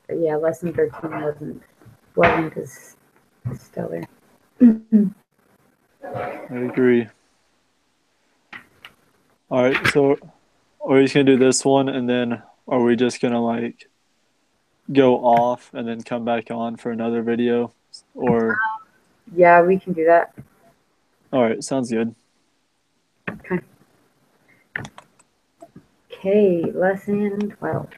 But yeah, less than 13 wasn't as stellar. I agree. All right, so are we just gonna do this one and then are we just gonna like go off and then come back on for another video? Or Yeah, we can do that. all right, sounds good. Okay. Okay, lesson 12.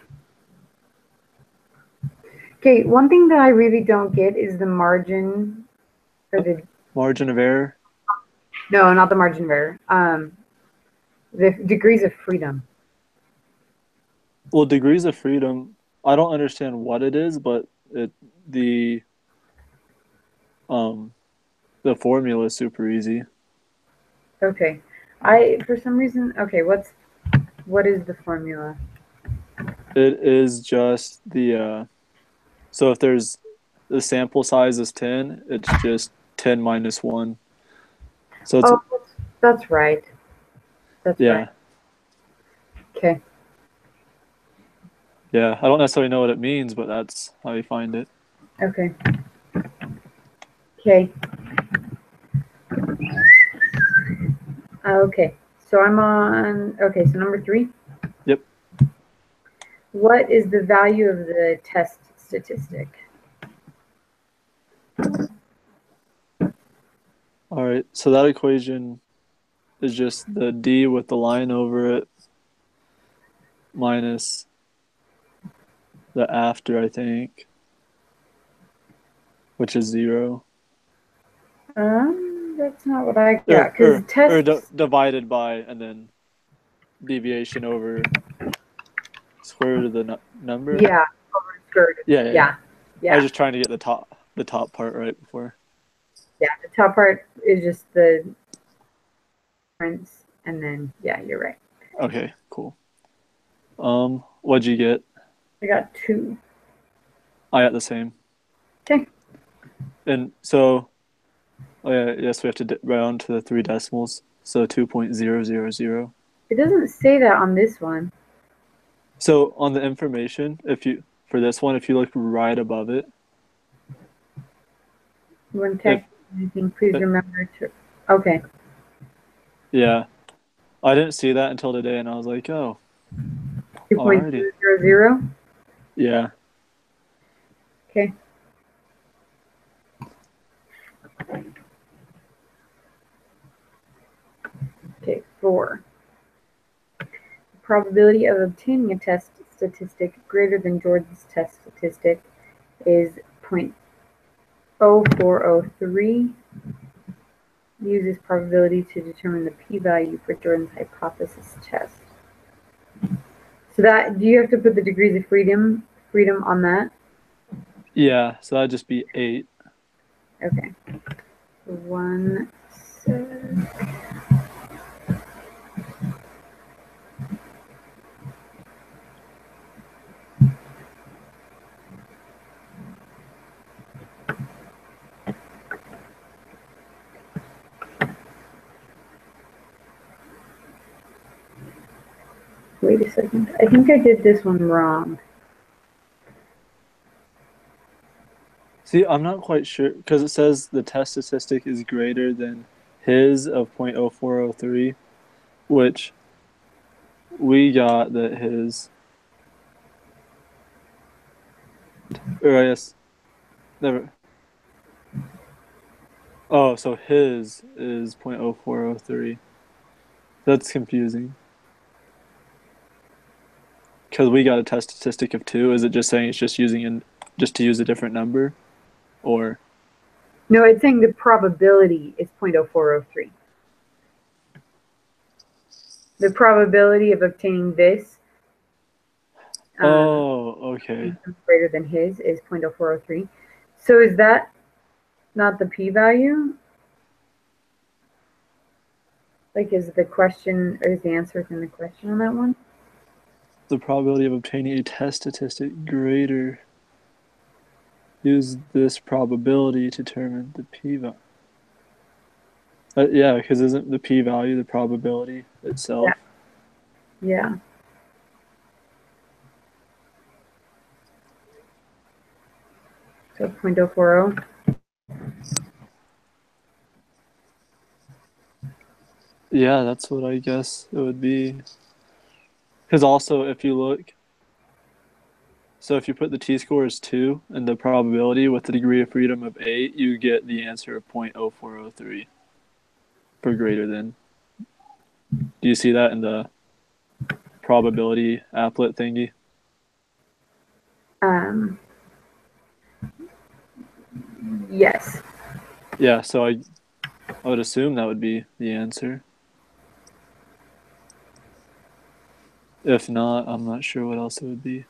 Okay, one thing that I really don't get is the margin or the Margin of error. no, not the margin of error. The degrees of freedom. Well, degrees of freedom, I don't understand what it is, but it the um the formula is super easy. Okay. I for some reason okay, what is the formula? It is just the so if there's the sample size is 10, it's just 10 minus 1. So it's Oh, that's right. That's right. yeah. Okay. Yeah, I don't necessarily know what it means, but that's how you find it. Okay. Okay. Okay. So I'm on okay, so number 3. Yep. What is the value of the test statistic? All right. So that equation is just the d with the line over it minus the after, I think, which is 0. That's not what I Or got because tests. divided by and then deviation over square root of the number. Yeah, overskirted. Yeah, yeah, yeah. Yeah, I was yeah, just trying to get the top part right before. yeah. The top part is just the difference, and then yeah, you're right. Okay, cool. What'd you get? I got 2. I got the same. Okay. And so, oh yeah, yes, we have to round to the three decimals. So 2.000. It doesn't say that on this one. So on the information, if you for this one, if you look right above it, When if text anything, please uh, remember to. Okay. yeah, I didn't see that until today, and I was like, oh, Two point alrighty, zero zero zero. yeah. Okay. Okay. 4. The probability of obtaining a test statistic greater than Jordan's test statistic is 0.0403. Uses probability to determine the p-value for Jordan's hypothesis test. So that do you have to put the degrees of freedom on that? Yeah, so that'd just be 8. Okay. 1 7. Wait a second. I think I did this one wrong. See, I'm not quite sure because it says the test statistic is greater than his of 0.0403, which we got that his, or I guess, never. Oh, so his is 0.0403. That's confusing because we got a test statistic of 2. Is it just saying it's just just to use a different number, or No, it's saying the probability is 0.0403. The probability of obtaining this oh, okay. greater than his is 0.0403. So is that not the p-value? Like, is the question or is the answer within the question on that one? The probability of obtaining a test statistic greater. Use this probability to determine the p-value. Yeah, because isn't the p-value the probability Yeah. itself? Yeah. So 0.040. Yeah, that's what I guess it would be. Because also, if you look, so if you put the t-score as 2 and the probability with the degree of freedom of 8, you get the answer of 0.0403 for greater than. Do you see that in the probability applet thingy? Yes. Yeah, so I would assume that would be the answer. If not, I'm not sure what else it would be.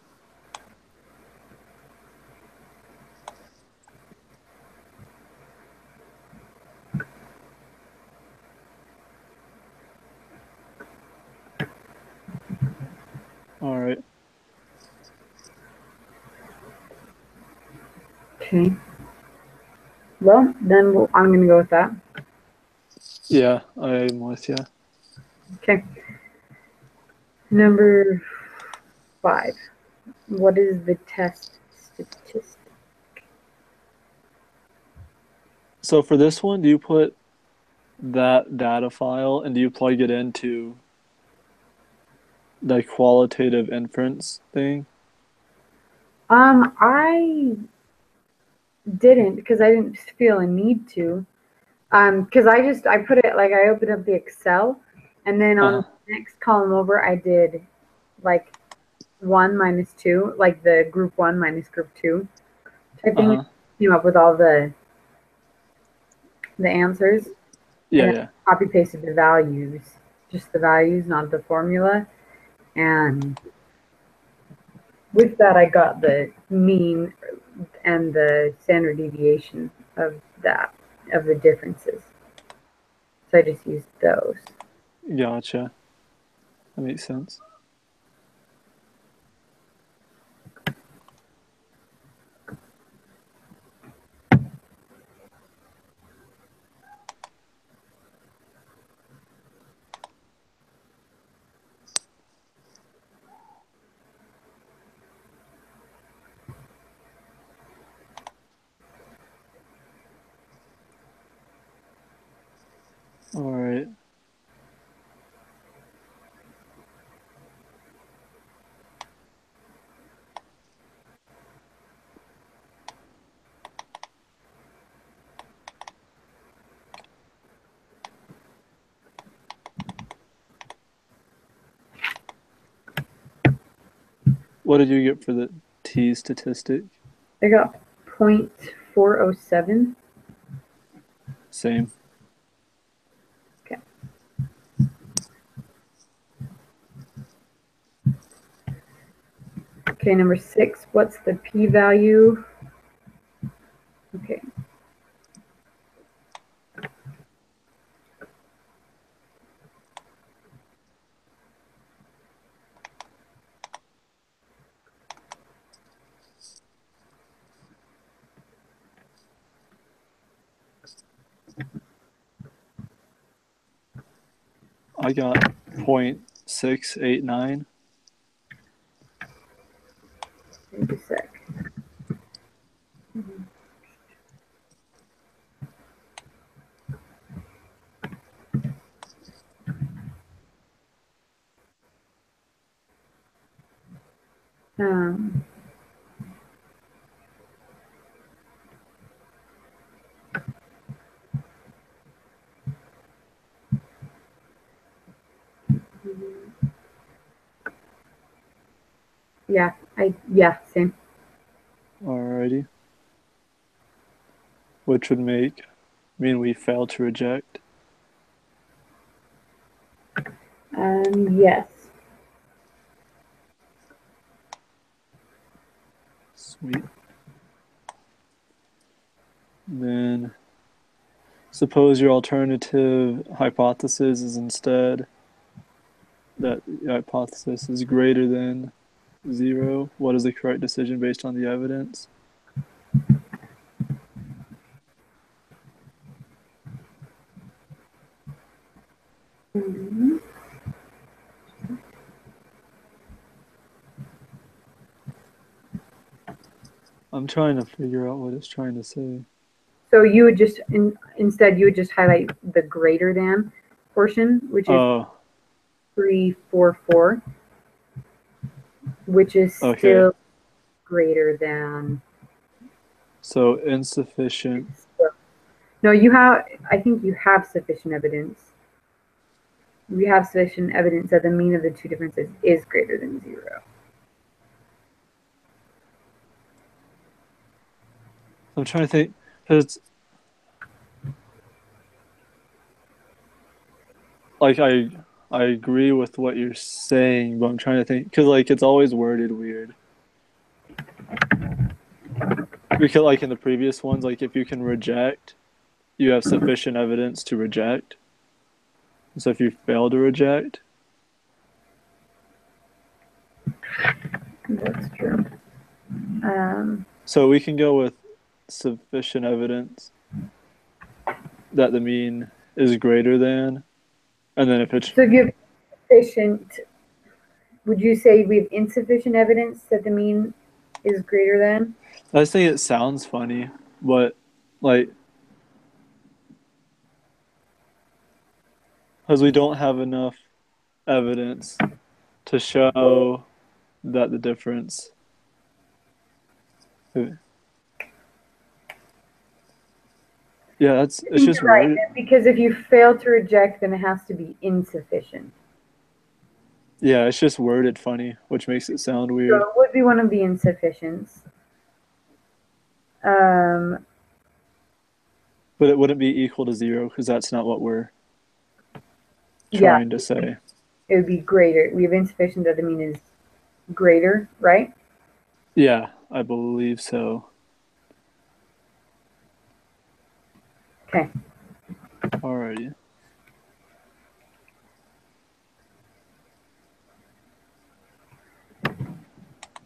All right. Okay. Well, then I'm going to go with that. Yeah, I'm with you. Okay. Number 5. What is the test statistic? So for this one, do you put that data file and do you plug it into the qualitative inference thing? I didn't because I didn't feel a need to. Because I put it like I opened up the Excel, and then on the next column over, I did like 1 minus 2, like the group 1 minus group 2 type thing. Came up with all the answers, Yeah, and yeah. I copy pasted the values, just the values, not the formula. And with that, I got the mean and the standard deviation of the differences. So I just used those. Gotcha. That makes sense. All right. What did you get for the T statistic? I got 0.407. Same. Okay. Okay, number 6. What's the p-value? Okay. I got 0.689. Wait a sec. Um, yeah, same. Alrighty. Which would mean we failed to reject. Yes. Sweet. Then suppose your alternative hypothesis is instead that the hypothesis is greater than 0. What is the correct decision based on the evidence? Mhm. I'm trying to figure out what it's trying to say. So you would just instead you would just highlight the greater than portion, which is Oh, 344, which is okay. still greater than. So insufficient. No, you have. I think you have sufficient evidence. We have sufficient evidence that the mean of the two differences is greater than 0. I'm trying to think because like I agree with what you're saying, but I'm trying to think because like it's always worded weird. Because like in the previous ones, like if you can reject, you have sufficient evidence to reject. So if you fail to reject, That's true. so we can go with sufficient evidence that the mean is greater than, and then if it's So if you have sufficient, would you say we have insufficient evidence that the mean is greater than? I just think it sounds funny, but like because we don't have enough evidence to show that the difference. Yeah, it's just You're right, word. because if you fail to reject, then it has to be insufficient. Yeah, it's just worded funny, which makes it sound So weird. it would be one of the insufficients. Um, But it wouldn't be equal to 0 because that's not what we're yeah, trying to say. it would be greater. We have insufficient that the mean is greater, right? Yeah, I believe so. Okay. Alrighty.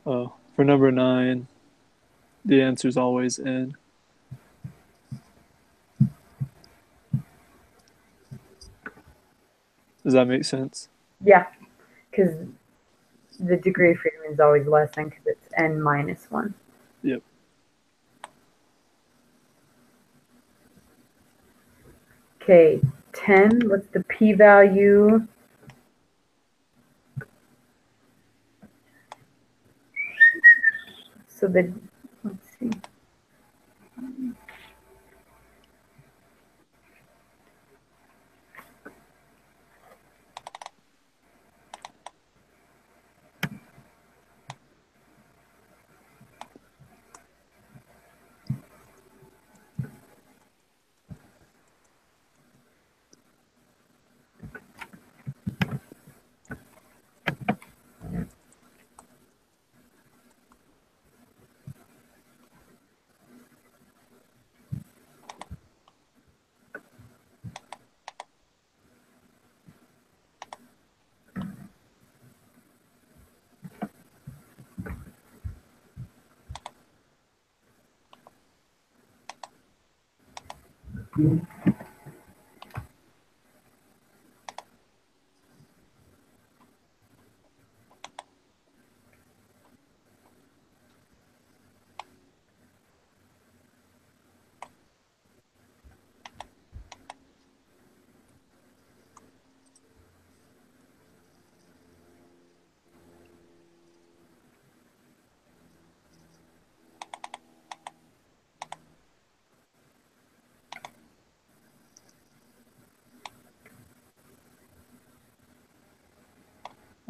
Oh, for number 9, the answer is always N. Does that make sense? Yeah, because the degree of freedom is always less than because it's n minus 1. Yep. Okay, 10, what's the p-value? So let's see.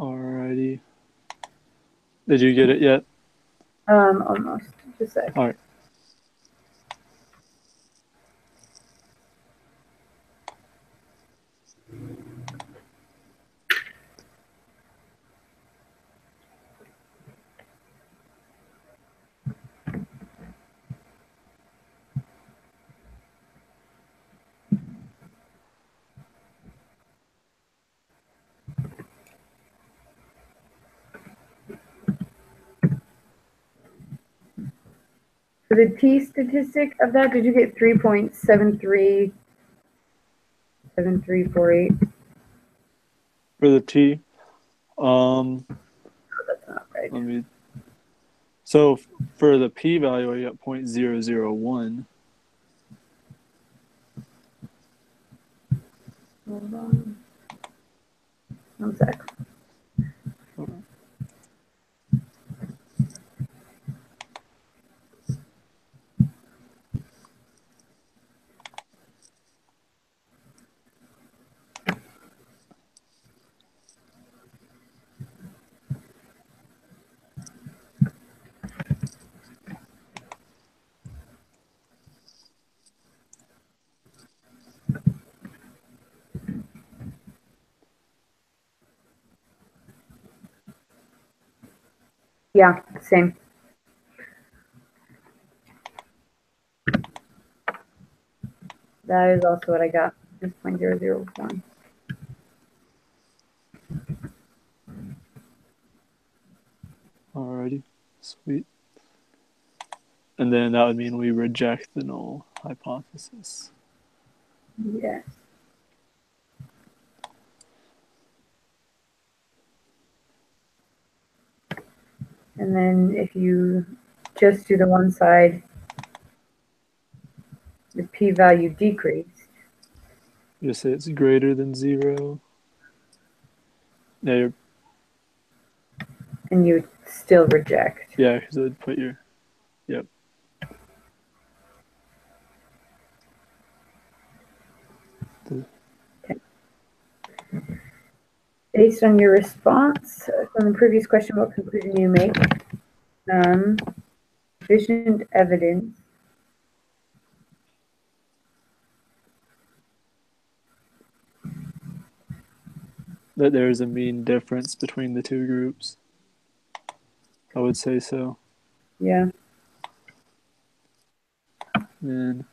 Alrighty. Did you get it yet? Almost. Just a sec. All right. For the t statistic of that, did you get 3.737348? For the T, Oh, that's not right. let me. So for the p-value, I got 0.001. Hold on. One sec. Yeah, same. That is also what I got. Just 0.001. Alrighty, sweet. And then that would mean we reject the null hypothesis. Yes. And then if you just do the one side, the p-value decreased. You say it's greater than 0. Yeah, And you still reject. yeah, because it would put your, yep. Based on your response from the previous question, what conclusion do you make? Sufficient evidence That there is a mean difference between the two groups. I would say so. Yeah. And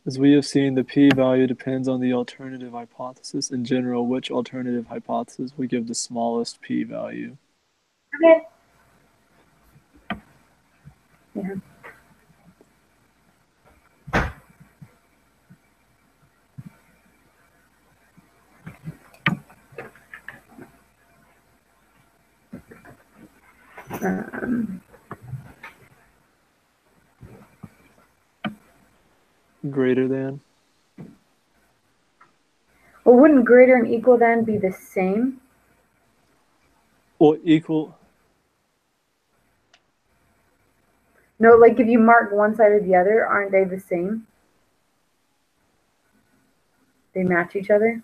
as we have seen, the p-value depends on the alternative hypothesis. In general, which alternative hypothesis would give the smallest p-value? Okay. Yeah. Greater than? Well, wouldn't greater and equal than be the same? Well, equal. No, like if you mark one side or the other, aren't they the same? They match each other?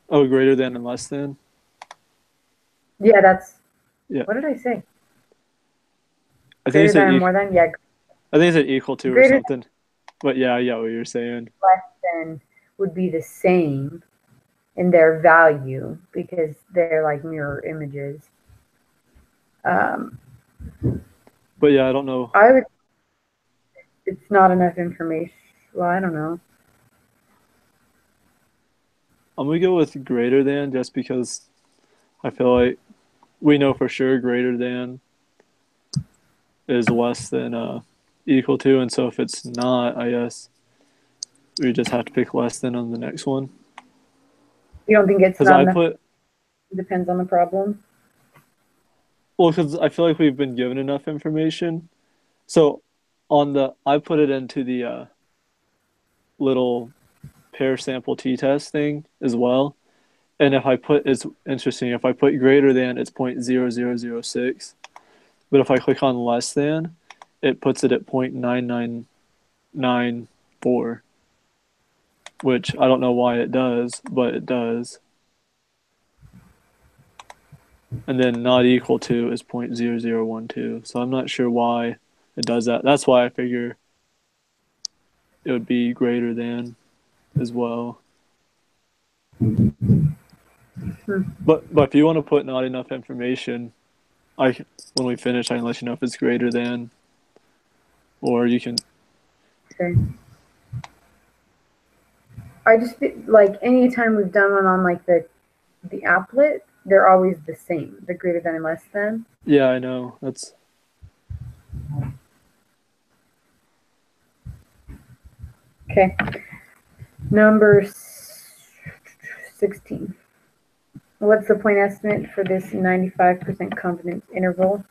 Oh, greater than and less than? Yeah, that's. Yeah. What did I say? I think Greater it's than and more than? Yeah. I think it's equal to or Greater something. But yeah, I get what you're saying. less than would be the same in their value because they're like mirror images. But yeah, I don't know. I would. It's not enough information. Well, I don't know. I'm gonna go with greater than just because I feel like we know for sure greater than is less than equal to, and so if it's not, I guess we just have to pick less than on the next one. You don't think it's Because not I enough? put Depends on the problem. well, because I feel like we've been given enough information. So on the I put it into the little pair sample t-test thing as well. And if I put, it's interesting, if I put greater than, it's 0.0006. But if I click on less than, it puts it at 0.9994, which I don't know why it does, but it does. And then not equal to is 0.0012. So I'm not sure why it does that. That's why I figure it would be greater than as well. But if you want to put not enough information, when we finish, I can let you know if it's greater than, or you can. Okay. I just like anytime we've done one on like the applet, they're always the same. The greater than and less than. Yeah, I know. That's Okay. Number 16. What's the point estimate for this 95% confidence interval?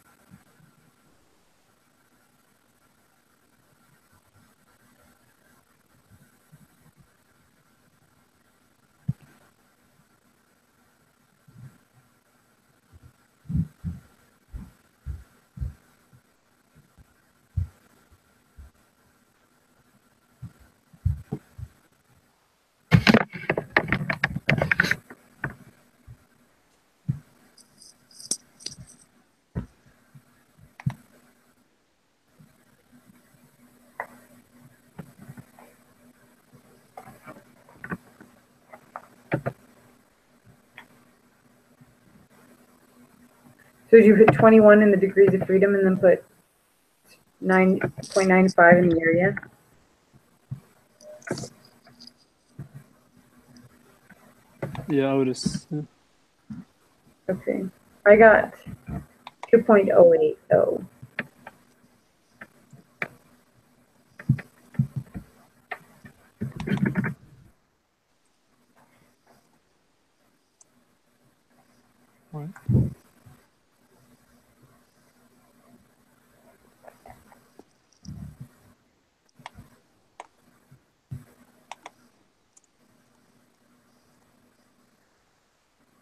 So you put 21 in the degrees of freedom and then put 9.95 in the area? Yeah, I would assume. Okay. I got 2.080. What?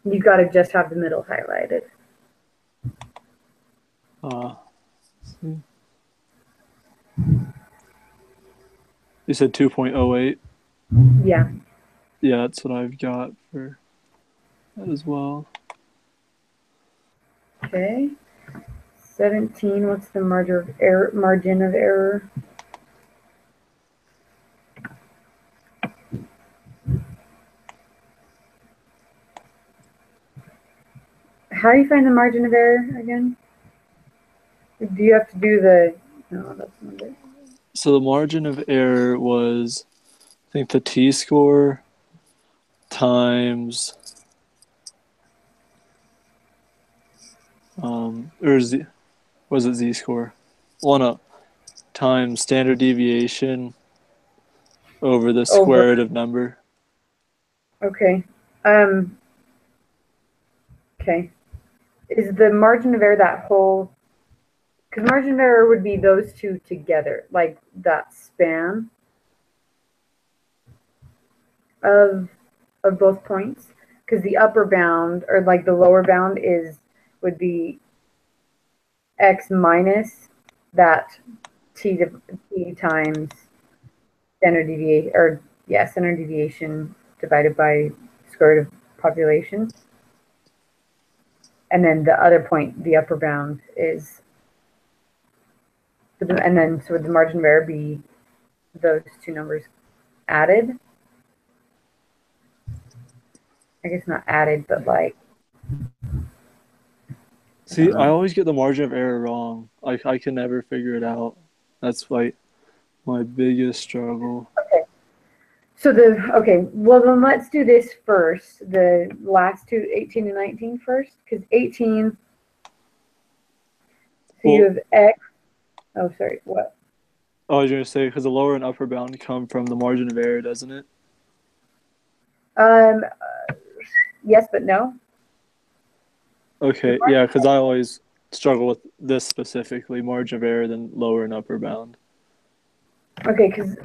You've got to just have the middle highlighted. See. You said 2.08? Yeah. Yeah, that's what I've got for that as well. Okay. 17, what's the margin of error? How do you find the margin of error again? Do you have to do the, no, that's not it. So the margin of error was, I think, the t-score times, or was it z-score? Well, no, times standard deviation over the square root of number. Okay. Okay. Is the margin of error that whole, because margin of error would be those two together, like that span of both points, because the upper bound or like the lower bound would be x minus that t times standard deviation, or yeah, standard deviation divided by square root of population. And then the other point, the upper bound is, and then so would the margin of error be those two numbers added? I guess not added, but like. See, I always get the margin of error wrong. I can never figure it out. That's like my biggest struggle. Okay. So well then let's do this first. The last two, 18 and 19 first, because 18, so you have x, oh sorry, what? I was going to say, because the lower and upper bound come from the margin of error, doesn't it? Yes, but no. Okay, yeah, because I always struggle with this specifically, margin of error, then lower and upper bound. Okay, because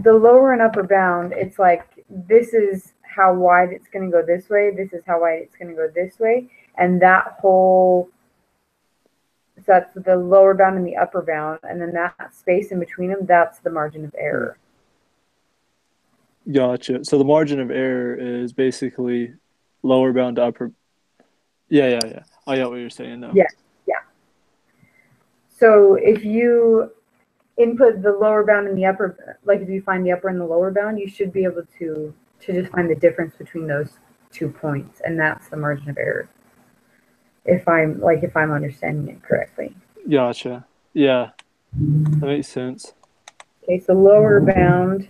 the lower and upper bound, it's like, this is how wide it's going to go this way, this is how wide it's going to go this way, and that whole, so that's the lower bound and the upper bound, and then that space in between them, that's the margin of error. Gotcha. So the margin of error is basically lower bound to upper. Yeah. I get what you're saying, though. Yeah. So if you input the lower bound and the upper, like if you find the upper and the lower bound, you should be able to just find the difference between those 2 points, and that's the margin of error. If I'm understanding it correctly. Gotcha. Yeah, that makes sense. Okay, so lower bound.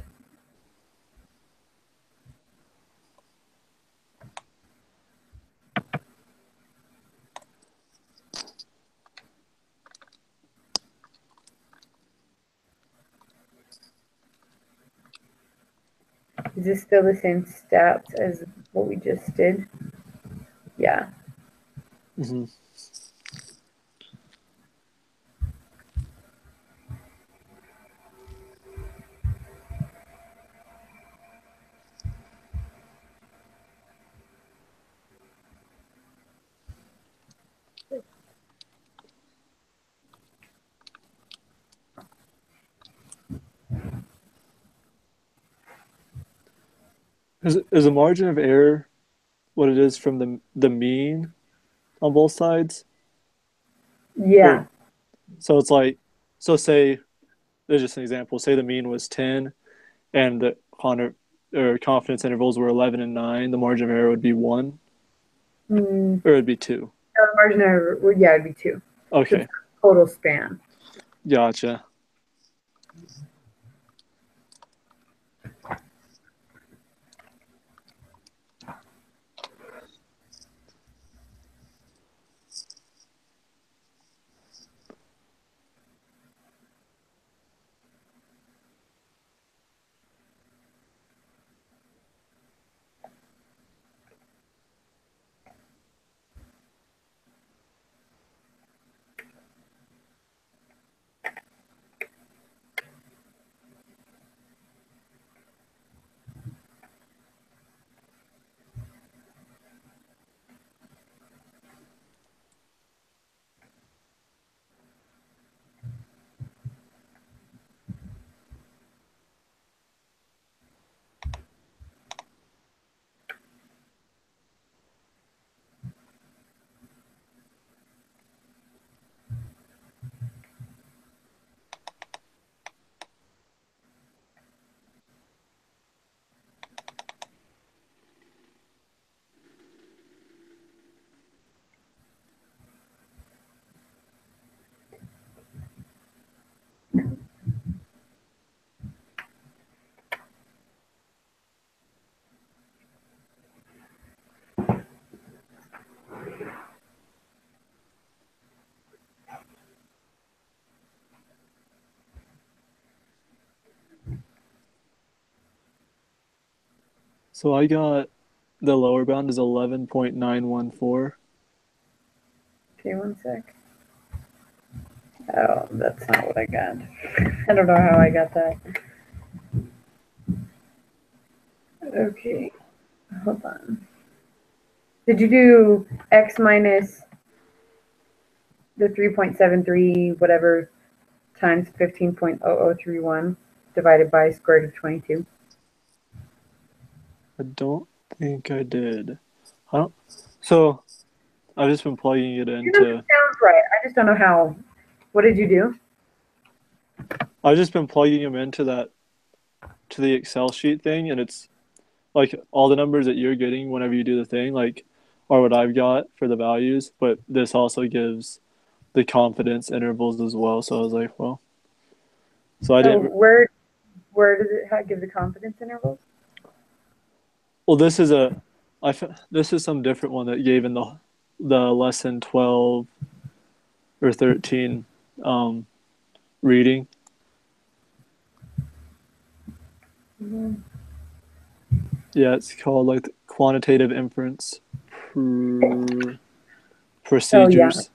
Is this still the same steps as what we just did? Yeah. Mm-hmm. Is the margin of error what it is from the mean on both sides? Yeah. So it's like, so say, there's just an example. Say the mean was 10 and the confidence intervals were 11 and 9. The margin of error would be 1, or it would be 2. margin of error, well, yeah, it'd be 2. Okay, Total span. gotcha. So I got the lower bound is 11.914. Okay, 1 sec. Oh, that's not what I got. I don't know how I got that. Okay, hold on. Did you do x minus the 3.73 whatever times 15.0031 divided by square root of 22? I don't think I did. I don't, so I've just been plugging it Your number into. sounds right. I just don't know how. What did you do? I've just been plugging them into that to the Excel sheet thing, and it's like all the numbers that you're getting whenever you do the thing, like are what I've got for the values, but this also gives the confidence intervals as well. So I was like, well, so I Oh, didn't. where does it give the confidence intervals? Well, this is some different one that gave in the lesson 12 or 13 um, reading. Mm-hmm. Yeah, it's called like quantitative inference Oh yeah. procedures.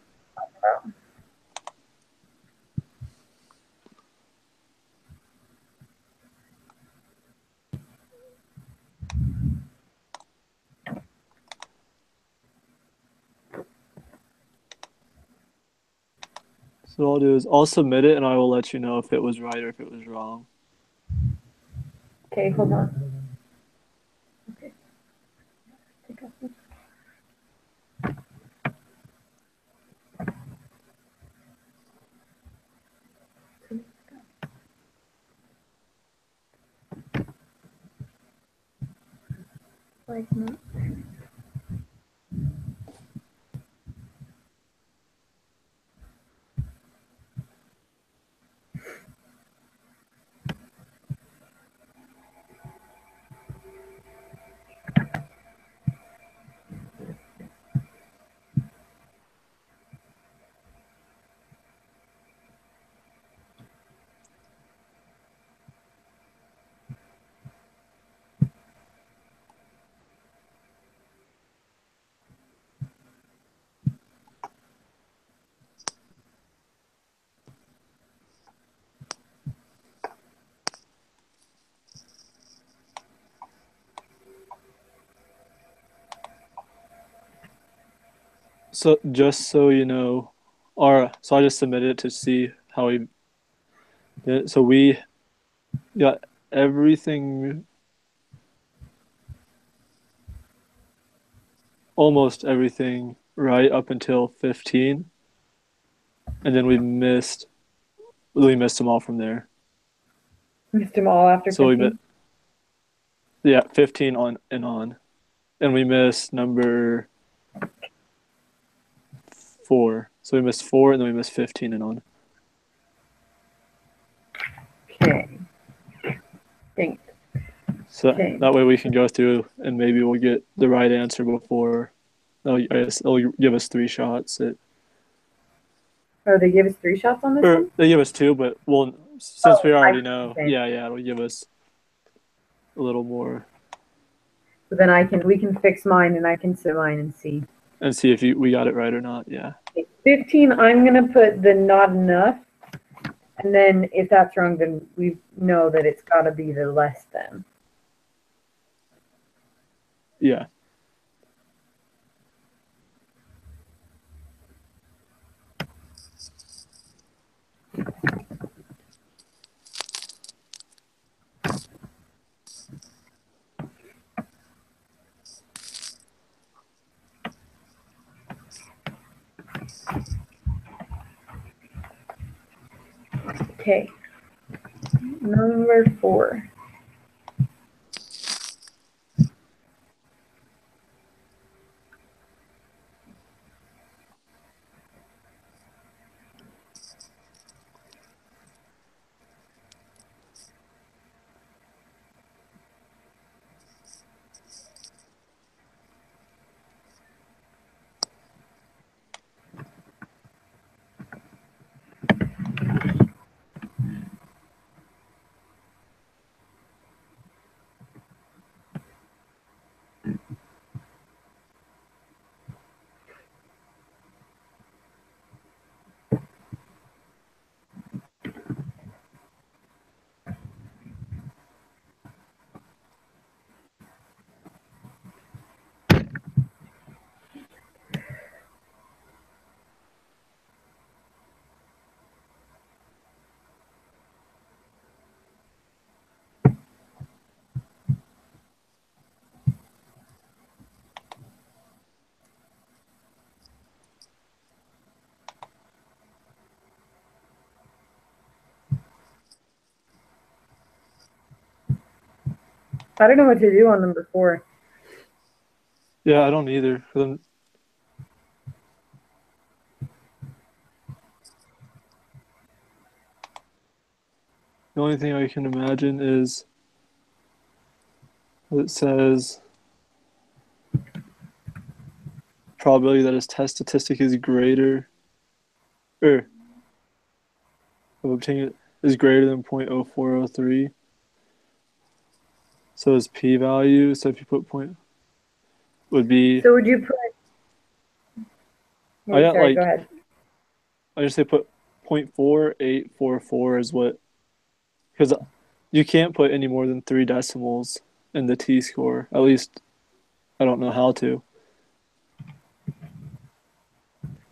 So what I'll do is I'll submit it and I will let you know if it was right or if it was wrong. Okay, hold on. Okay. Take off this. Like not. So just so you know, so I just submitted it to see how we did. So we got everything, almost everything right up until 15, and then we missed them all from there. Missed them all after So 15. yeah, 15 on, and we missed number 4. So we missed 4, and then we missed 15 and on. Okay. Thanks. So Okay. that way we can go through, and maybe we'll get the right answer before. I guess they'll give us 3 shots. Oh, they gave us 3 shots on this Or one? they give us 2, but since we already I know, understand. yeah, it'll give us a little more. So then we can fix mine and I can sit mine and see. And see if we got it right or not. Yeah. Okay, 15, I'm gonna put the not enough. And then if that's wrong, then we know that it's gotta be the less than. Yeah. Okay. Number 4. I don't know what to do on number 4. Yeah, I don't either. The only thing I can imagine is it says probability that his test statistic is greater, or of obtaining it is greater than 0.0403. So his p-value, so if you put point, would be, So would you put I got sorry, like, go ahead. I just say put 0.4844 is what, because you can't put any more than 3 decimals in the t-score. At least I don't know how to.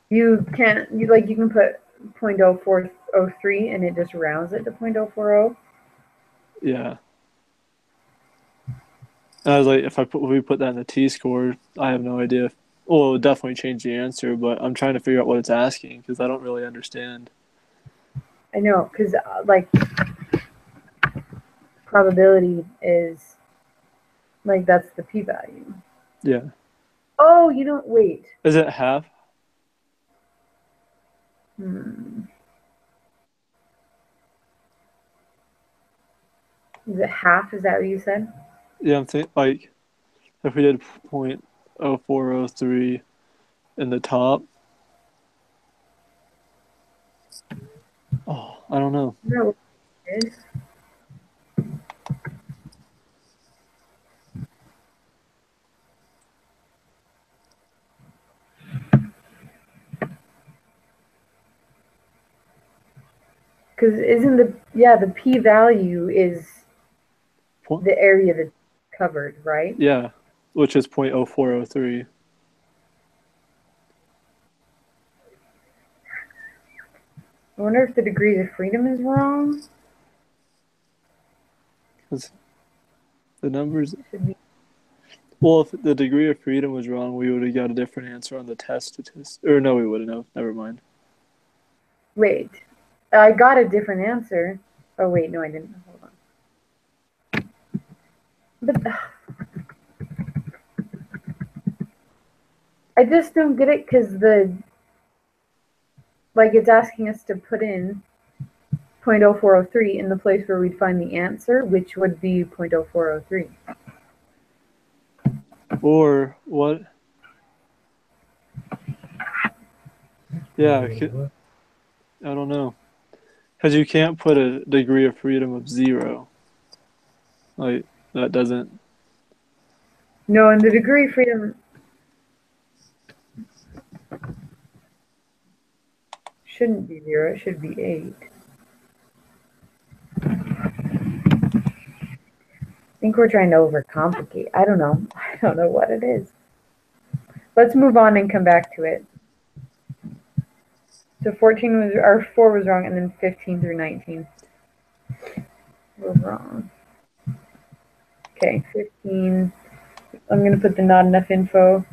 You can't you can put 0.0403 and it just rounds it to 0.040. Yeah. And I was like, if we put that in the t-score, I have no idea. Well, it would definitely change the answer, but I'm trying to figure out what it's asking because I don't really understand. I know, because like probability is like that's the p-value. Yeah. Oh, wait. Is it half? Is it half? Is that what you said? Yeah, I'm thinking like if we did 0.0403 in the top. Oh, I don't know. No, it is. Because isn't the p-value is the area that's covered, right? Yeah, which is 0.0403. I wonder if the degrees of freedom is wrong. Because the numbers. Should be. Well, if the degree of freedom was wrong, we would have got a different answer on the test statistic. Or no, we wouldn't have. Never mind. Wait, I got a different answer. Oh wait, no, I didn't. Hold on. But I just don't get it because like it's asking us to put in 0.0403 in the place where we'd find the answer, which would be 0.0403. Or what? Yeah, I don't know. Because you can't put a degree of freedom of 0. Like, that doesn't. No, and the degree of freedom shouldn't be 0, it should be 8. I think we're trying to overcomplicate. I don't know. I don't know what it is. Let's move on and come back to it. So 14 was, or 4 was wrong, and then 15 through 19 were wrong. Okay, 15. I'm going to put the not enough info.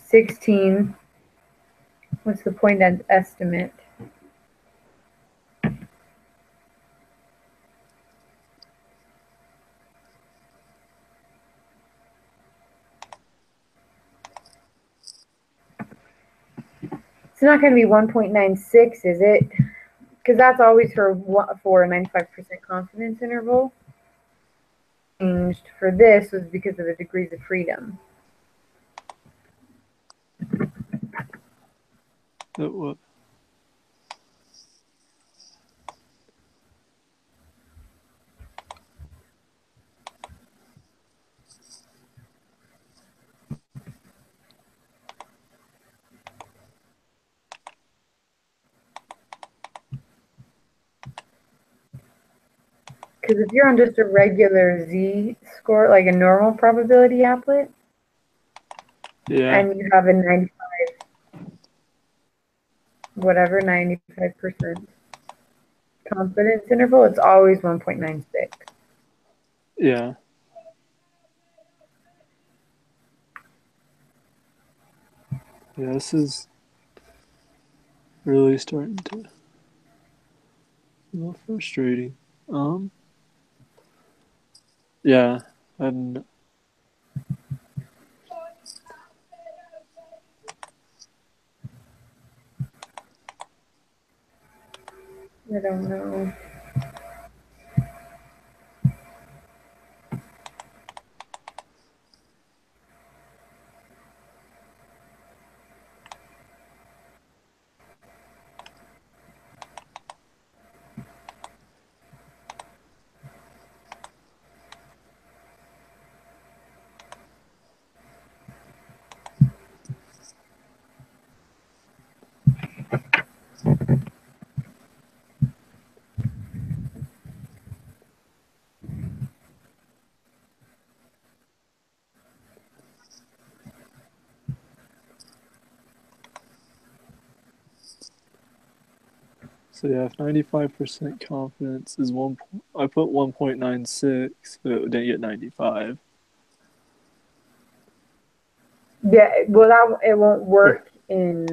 16. What's the point estimate? It's not going to be 1.96, is it? Because that's always for a 95% confidence interval. Changed for this was because of the degrees of freedom. What? Because if you're on just a regular z-score, like a normal probability applet, Yeah. and you have a 95, whatever, 95% confidence interval, it's always 1.96. Yeah. Yeah, this is really starting to be a little frustrating. Yeah, and I don't know. so yeah, if 95% confidence is I put 1.96, but it didn't get 95. Yeah, well, it won't work on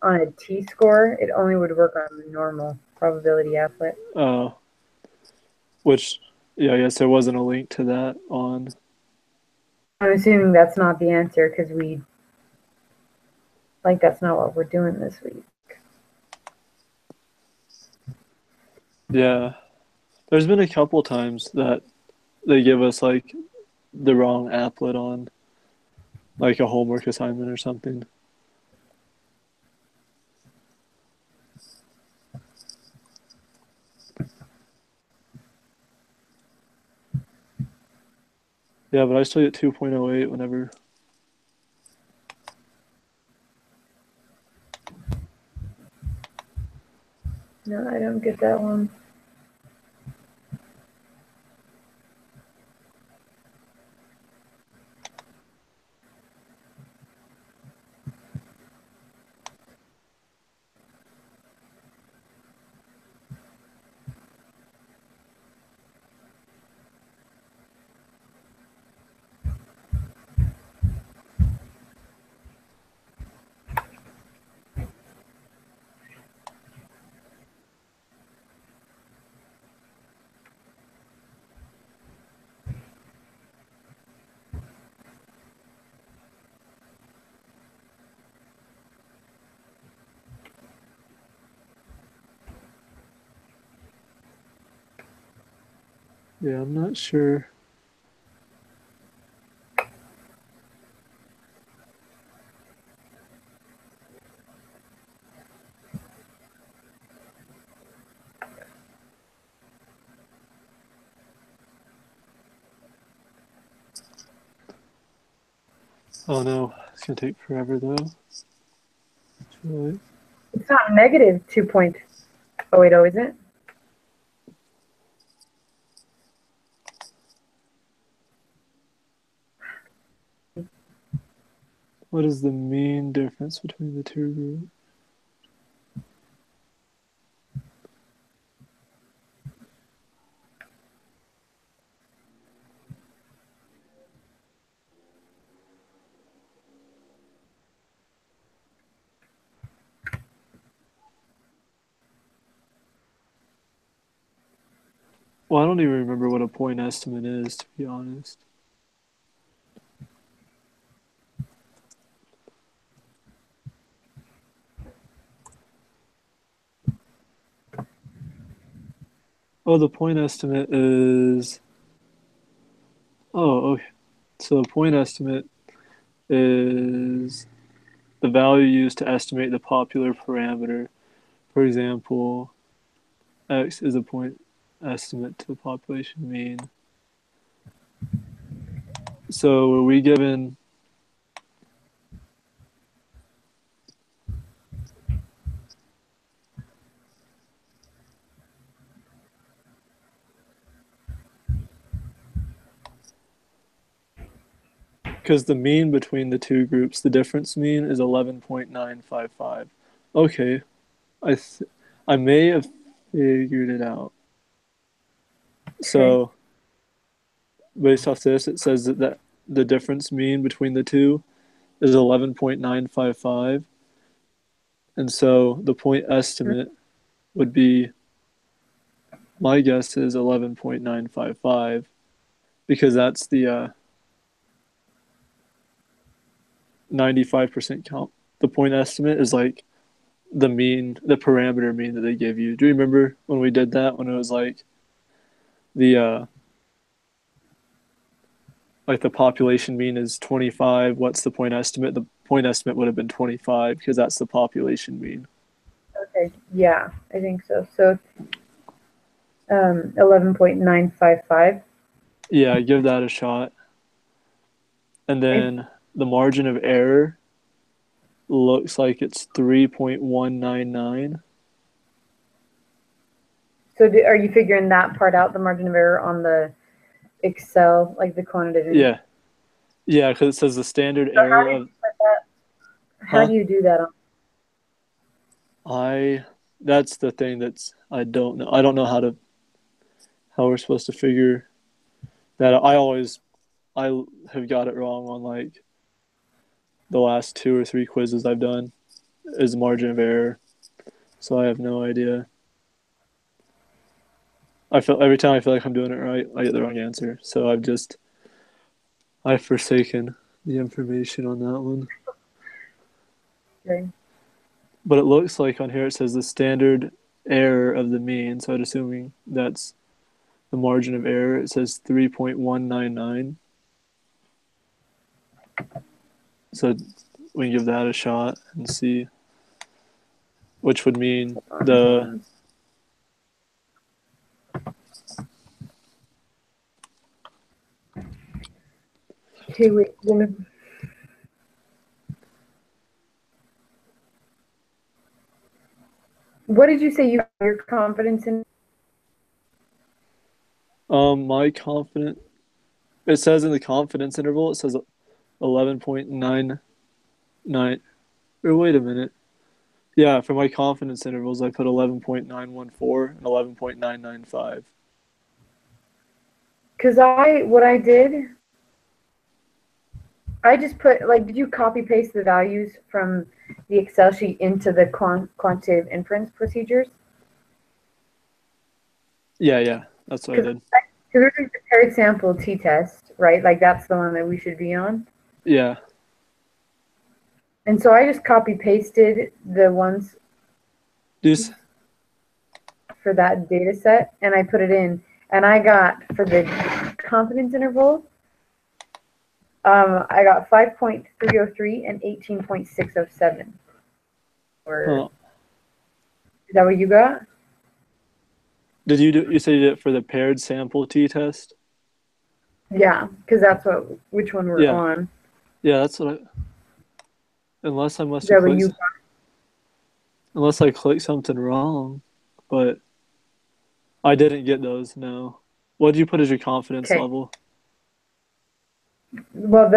a t-score. It only would work on a normal probability applet. Which, yeah, I guess there wasn't a link to that on. I'm assuming that's not the answer because that's not what we're doing this week. Yeah, there's been a couple times that they give us like the wrong applet on like a homework assignment or something. Yeah, but I still get 2.08 whenever. No, I don't get that one. Yeah, I'm not sure. Oh no, it's gonna take forever though. Really? It's not negative 2.080, is it? What is the mean difference between the two groups? Well, I don't even remember what a point estimate is, to be honest. Oh, the point estimate is. Oh, okay. So the point estimate is the value used to estimate the popular parameter. For example, x is a point estimate to the population mean. So were we given because the mean between the two groups, the difference mean is 11.955. Okay, I may have figured it out. Okay. So based off this, it says that the difference mean between the two is 11.955, and so the point estimate would be, my guess is 11.955 because that's the 95% count. The point estimate is like the mean, the parameter mean that they give you. Do you remember when we did that? When it was the like the population mean is 25. What's the point estimate? The point estimate would have been 25 because that's the population mean. Okay. Yeah, I think so. So 11.955. Yeah, give that a shot. And then the margin of error looks like it's 3.199. So are you figuring that part out, the margin of error on the Excel, like the quantitative? Yeah. Yeah, because it says the standard So error of, how huh? do you do that? That's the thing that's, I don't know. I don't know how we're supposed to figure that. I have got it wrong on like the last 2 or 3 quizzes I've done is margin of error. So I have no idea. I feel every time I feel like I'm doing it right, I get the wrong answer. So I've forsaken the information on that one. Okay. But it looks like on here it says the standard error of the mean. So I'm assuming that's the margin of error. It says 3.199. So we can give that a shot and see, which would mean the Okay, wait. What did you say your confidence in? my confident. It says in the confidence interval, it says 11.99. Or wait a minute. Yeah, for my confidence intervals, I put 11.914 and 11.995. Because what I did, I just put, like, did you copy paste the values from the Excel sheet into the quantitative inference procedures? Yeah, that's what I Because did. we're doing the paired sample t-test, right? Like, that's the one that we should be on. Yeah. And so I just copy pasted the ones Just for that data set and I put it in. And I got, for the confidence interval, I got 5.303 and 18.607. Or, is that what you got? Did you say you did it for the paired sample t-test? Yeah, because that's which one we're Yeah. on. Yeah, that's what unless I must Is have that what clicked, you got? unless I clicked something wrong, but I didn't get those, no. What did you put as your confidence Okay. level? Well,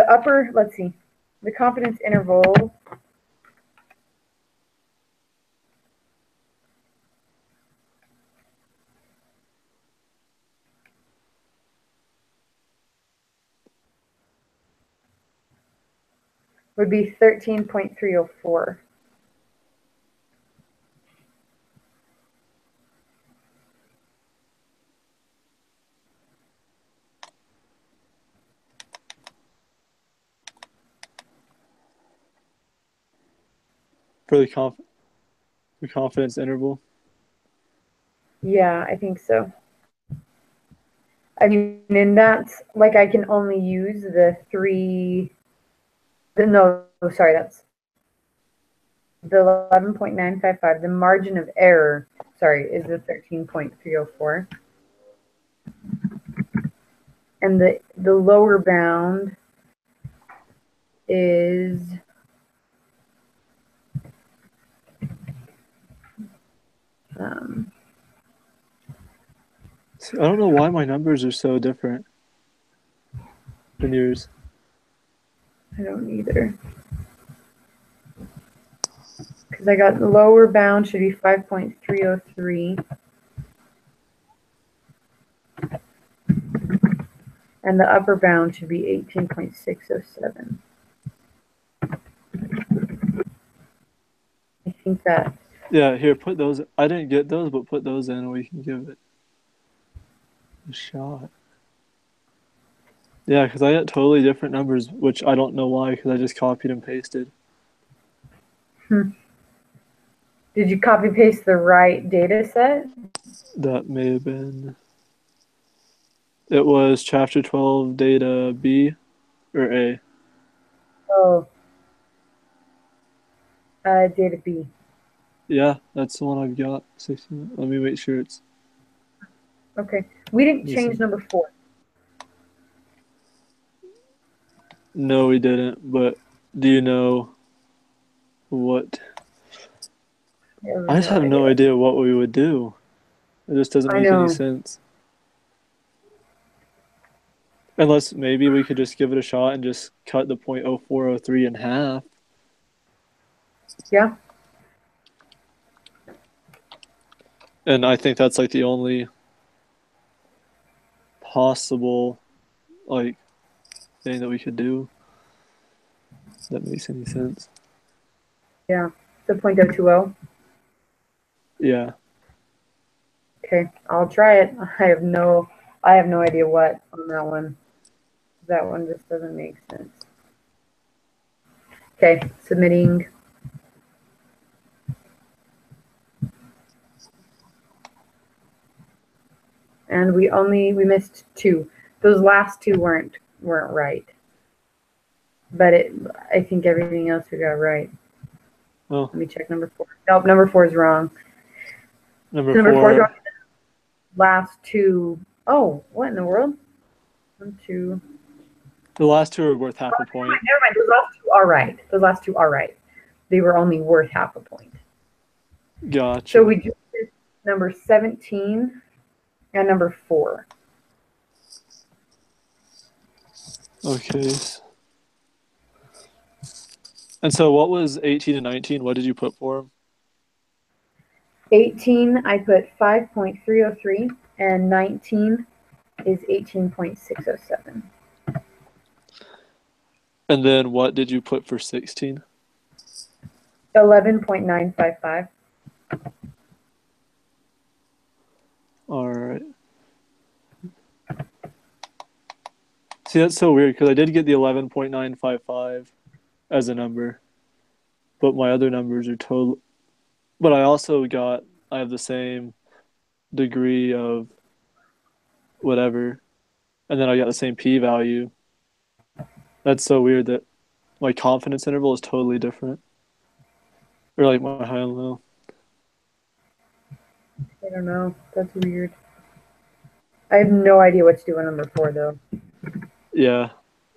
let's see. The confidence interval would be 13.304. For the confidence interval? Yeah, I think so. I mean, and that's like I can only use the three. No, sorry, that's the 11.955. The margin of error, sorry, is the 13.304, and the lower bound is See, I don't know why my numbers are so different than yours. I don't either. Because I got the lower bound should be 5.303. And the upper bound should be 18.607. I think that. Yeah, here, put those. I didn't get those, but put those in and we can give it a shot. Yeah, because I got totally different numbers, which I don't know why, because I just copied and pasted. Did you copy paste the right data set? That may have been. It was chapter 12, data B or A. Oh, data B. Yeah, that's the one I've got. 16. Let me make sure it's. Okay. We didn't change Listen. number 4. No, we didn't, but do you know what? I just No have no idea. idea what we would do. It just doesn't I make any know. sense. Unless maybe we could just give it a shot and just cut the 0.0403 in half. Yeah. And I think that's like the only possible like thing that we could do. If that makes any sense. Yeah. The 0.020. Yeah. Okay. I'll try it. I have no idea what on that one. That one just doesn't make sense. Okay. Submitting. And we missed 2. Those last 2 weren't right. But I think everything else we got right. Oh, Let me check number 4. Nope, number 4 is wrong. number Number 4 is wrong. four. Last 2. Oh, what in the world? 1, 2. The last 2 are worth half a point. Never mind. Those last 2 are right. Those last 2 are right. They were only worth half a point. Gotcha. So we just did number 17 and number 4. Okay. And so what was 18 and 19? What did you put for them? 18, I put 5.303, and 19 is 18.607. And then what did you put for 16? 11.955. All right. See, that's so weird because I did get the 11.955 as a number, but my other numbers are total. But I have the same degree of whatever, and then I got the same p-value. That's so weird that my confidence interval is totally different, or like my high and low. I don't know. That's weird. I have no idea what to do on number 4, though. Yeah,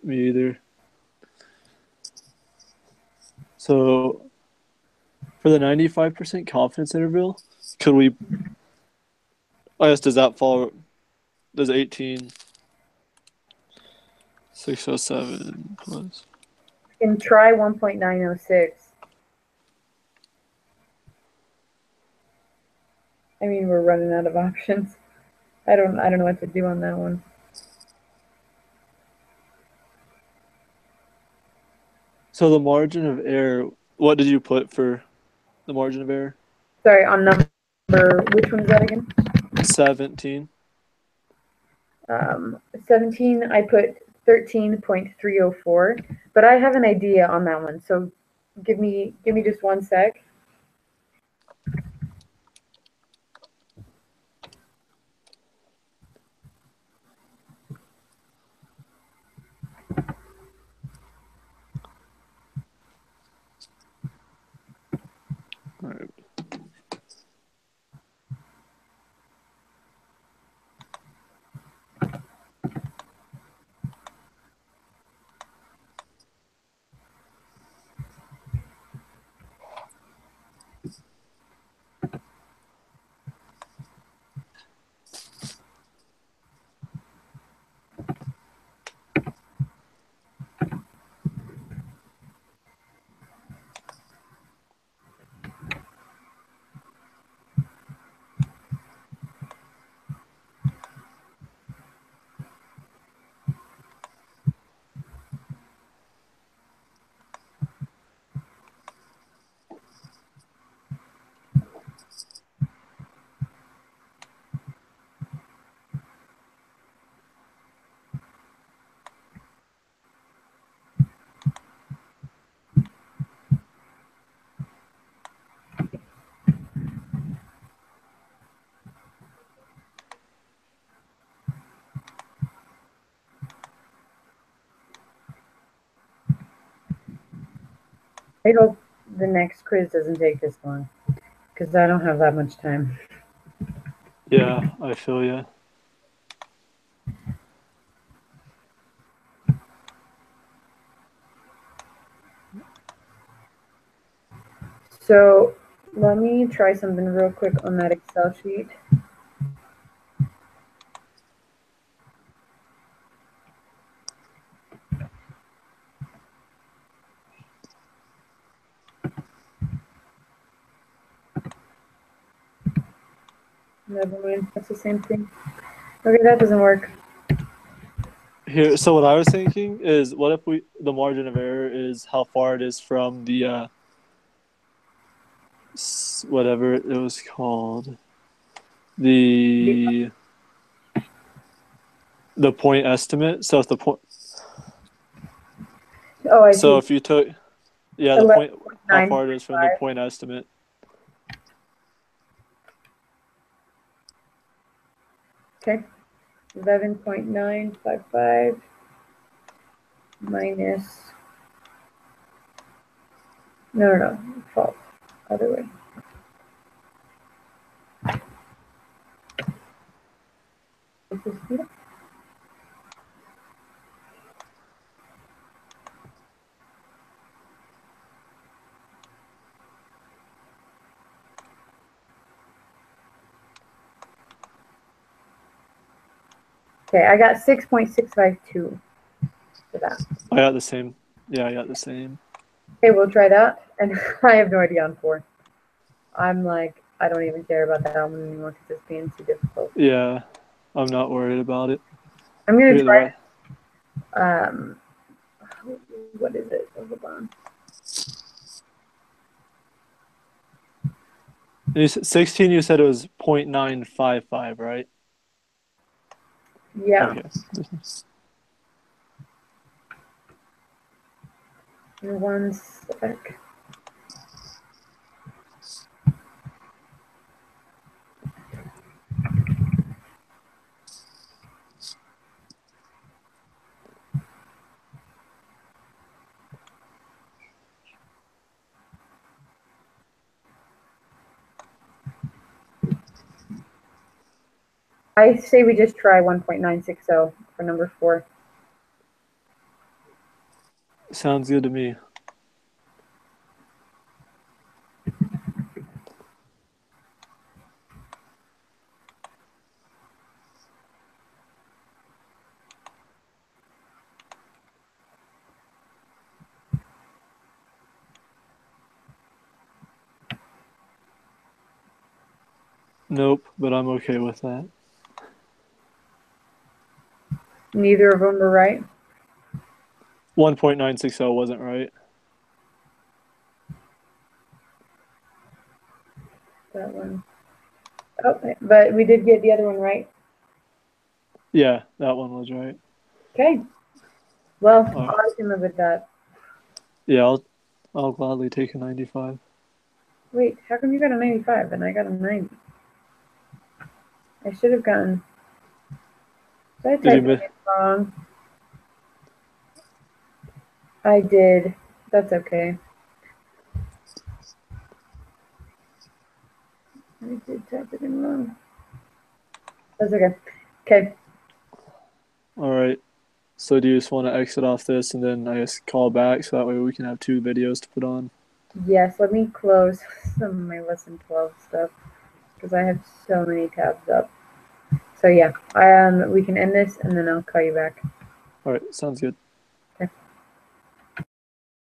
me either. So for the 95% confidence interval, could we, I guess, does that fall, does 18,607 plus? You can try 1.906. I mean, we're running out of options. I don't know what to do on that one. So the margin of error, what did you put for the margin of error? Sorry, on number, which one is that again? 17. 17, I put 13.304, but I have an idea on that one. So give me just one sec. All right. I hope the next quiz doesn't take this long, because I don't have that much time. Yeah, I feel you. So let me try something real quick on that Excel sheet. Never mind, that's the same thing. Okay, that doesn't work. Here, so what I was thinking is, what if the margin of error is how far it is from the whatever it was called, the point estimate. So if the point, Oh, I so see. if you took, yeah, the point, how far it is from the 11.955. point estimate. Okay, 11.955 minus, no, false, other way. Is this here? Okay, I got 6.652 for that. I got the same. Yeah, I got the same. Okay, we'll try that. And I have no idea on 4. I'm like, I don't even care about that one anymore because it's being too difficult. Yeah, I'm not worried about it. I'm gonna Here, try. What is it? Hold on. 16, you said it was 0.955, right? Yeah. Okay. In one sec. I say we just try 1.960 for number 4. Sounds good to me. Nope, but I'm okay with that. Neither of them were right. 1.960 wasn't right. That one. Oh, but we did get the other one right. Yeah, that one was right. Okay. Well, Alright. I can live with that. Yeah, I'll gladly take a 95. Wait, how come you got a 95 and I got a 90? I should have gotten. Did I Did you type miss? it wrong? I did. That's okay. I did type it in wrong. That's okay. Okay. All right. So do you just want to exit off this and then I guess call back so that way we can have 2 videos to put on? Yes, let me close some of my lesson 12 stuff because I have so many tabs up. So yeah, we can end this and then I'll call you back. All right, sounds good.